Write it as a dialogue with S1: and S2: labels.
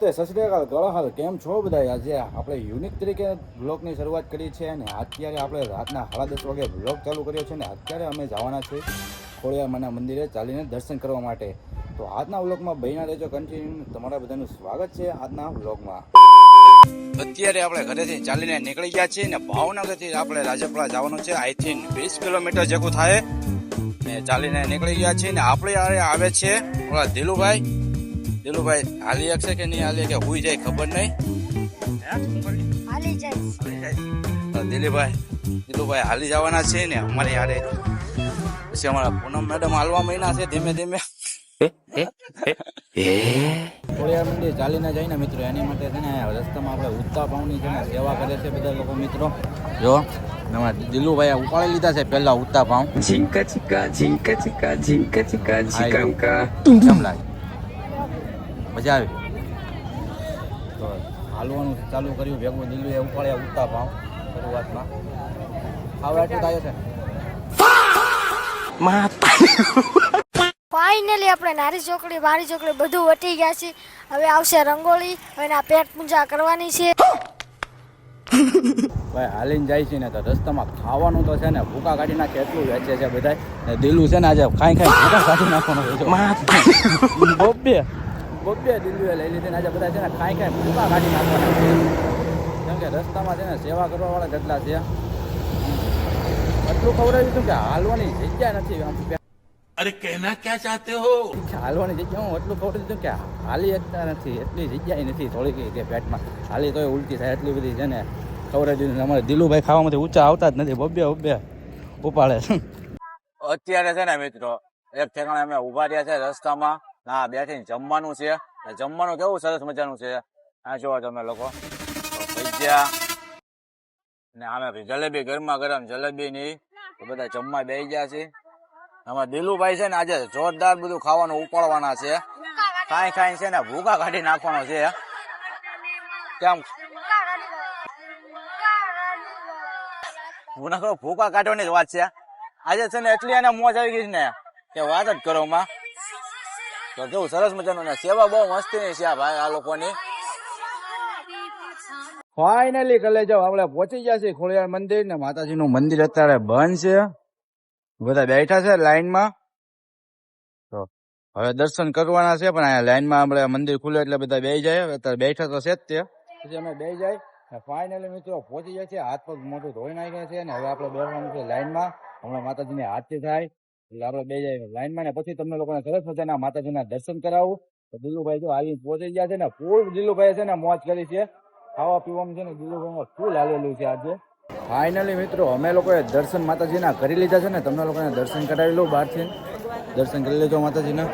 S1: નમસ્તે, સત શ્રી અકાલ, ગળાહાલ, કેમ છો બધા? આજે આપણે યુનિક તરીકે બ્લોગની શરૂઆત કરી છે અને અત્યારે આપણે રાતના 10:30 વાગે બ્લોગ ચાલુ કર્યો છે ને અત્યારે અમે જવાના છીએ ખોડિયારમાંના મંદિરે ચાલીને દર્શન કરવા માટે. તો આજના બ્લોગમાં બન્યા રહેજો કન્ટિન્યુ. તમારા બધાનું સ્વાગત છે આજના બ્લોગમાં. અત્યારે આપણે ઘરેથી ચાલીને નીકળી ગયા છીએ ને ભાવનગરથી આપણે રાજપરા જવાનું છે. આઈ થિંક 20 કિલોમીટર જેવું થાય ને ચાલીને નીકળી ગયા છીએ ને આપણે આવે છે ઓલા ધીલુભાઈ હાલી શકશે કે નહીં હાલી કે હુઈ જાય ખબર નહીં. દિલુભાઈ હાલી જવાના છે ને અમારે યારે. પછી અમારા પૂનમ મેડમ હાલવા મહિના છે ધીમે ધીમે. ખોડિયાર મંદિર ચાલીને જઈને મિત્રો એની માટે છે ને રસ્તામાં આપણે ઉત્તા પાઉની છે ને સેવા કરે છે બધા લોકો મિત્રો. જો દિલુભાઈ ઉપાડી લીધા છે પેલા ઉત્તા પાઉં.
S2: ઝીંકા ચીકા ઝીંકા ચીકા ઝીંકા ચીકા ઝીંકા
S1: કેમ લાગે? મજા આવી. તો હાલવાનું ચાલુ કર્યું ભેગું દિલુએ ઉપાડ્યા ઉત્તા પાઉં શરૂઆતમાં. હવે આટલું થાય છે.
S3: ફાઇનલી આપણે નારી ચોકડી મારી ચોકડી બધું વટી ગયા છે. હવે આવશે રંગોળી. હવે એના પેટ પૂજા કરવાની છે.
S1: ભાઈ હાલીને જાય છે ને તો રસ્તામાં ખાવાનું તો છે ને ભૂકા કાઢી નાખે એટલું વેચે છે બધા. દિલું છે ને આજે ખાઈ ભૂકા કાઢી નાખવાનો બોબ્બે દિલ્હીએ લઈ લીધી ને આજે બધા છે ને ખાઈ ભૂકા કાઢી નાખવાના છે. કેમ કે રસ્તામાં છે ને સેવા કરવા વાળા જેટલા છે એટલું ખવડાવ્યું હતું કે હાલવાની જગ્યા નથી.
S4: અરે કહેના ક્યાં ચાહતે હો?
S1: હાલવાની જગ્યા હું એટલું ખવડાવી દીધું કે હાલી શકતા નથી, એટલી જગ્યા નથી થોડીક કે પેટમાં હાલી તોય ઉલટી થાય એટલી બધી છે ને ખવડાવી દીધું. અમારે દિલુભાઈ ખાવામાંથી ઊંચા આવતા જ નથી, બબ્બે ઉપાડે. અત્યારે છે ને મિત્રો એક ઠેકાણે અમે ઉભા રહ્યા છે રસ્તામાં. ના બેઠીને જમવાનું છે. જમવાનું કેવું સરસ મજાનું છે. આ જોવા તમે લોકો ભજીયા ને આમે જલેબી, ગરમા ગરમ જલેબી ની બધા જમવા બેસી ગયા છે. આમાં દિલુભાઈ છે ને આજે જોરદાર બધું ખાવાનું ઉપાડવાના છે. ખાઈ છે ને ભૂકા કાઢી નાખવાનો છે. કેમ ભૂકા કાઢવાની જ વાત છે આજે છે ને. એટલી એને મોજ આવી ગઈ ને કે વાત જ કરો માં. તો કેવું સરસ મજાનું ને સેવા બહુ મસ્તીની છે ભાઈ આ લોકોની. ફાઇનલી કલે જાવ આપણે પહોંચી ગયા છીએ ખોડિયાર મંદિર ને માતાજીનું મંદિર અત્યારે બંધ છે. બધા બેઠા છે લાઈનમાં. તો હવે દર્શન કરવાના છે પણ અહીંયા લાઈનમાં આપણે મંદિર ખુલે એટલે બધા બેસી જાય. અત્યારે બેઠા તો છે જ તે. પછી અમે બેસી જાય. ફાઇનલી મિત્રો પહોંચી જાય છે. હાથ પગ મોટું ધોઈ નાખ્યા છે ને હવે આપણે બેસવાનું છે લાઈનમાં. હમણાં માતાજીને આરતી થાય એટલે આપણે બે જાય લાઈનમાં ને પછી તમને લોકોને સરસ મજાના માતાજીના દર્શન કરાવું. તો દિલુભાઈ જો હાલીને પહોંચી ગયા છે ને ફૂલ દિલુભાઈ છે ને મોજ કરી છે. ખાવા પીવાનું છે ને દિલુભાઈમાં ફૂલ હાલેલું છે આજે. ફાઇનલી મિત્રો અમે લોકોએ દર્શન માતાજીના કરી લીધા છે ને તમને લોકોને દર્શન કરાવી લઉં બહારથી. દર્શન કરી લેજો માતાજીના.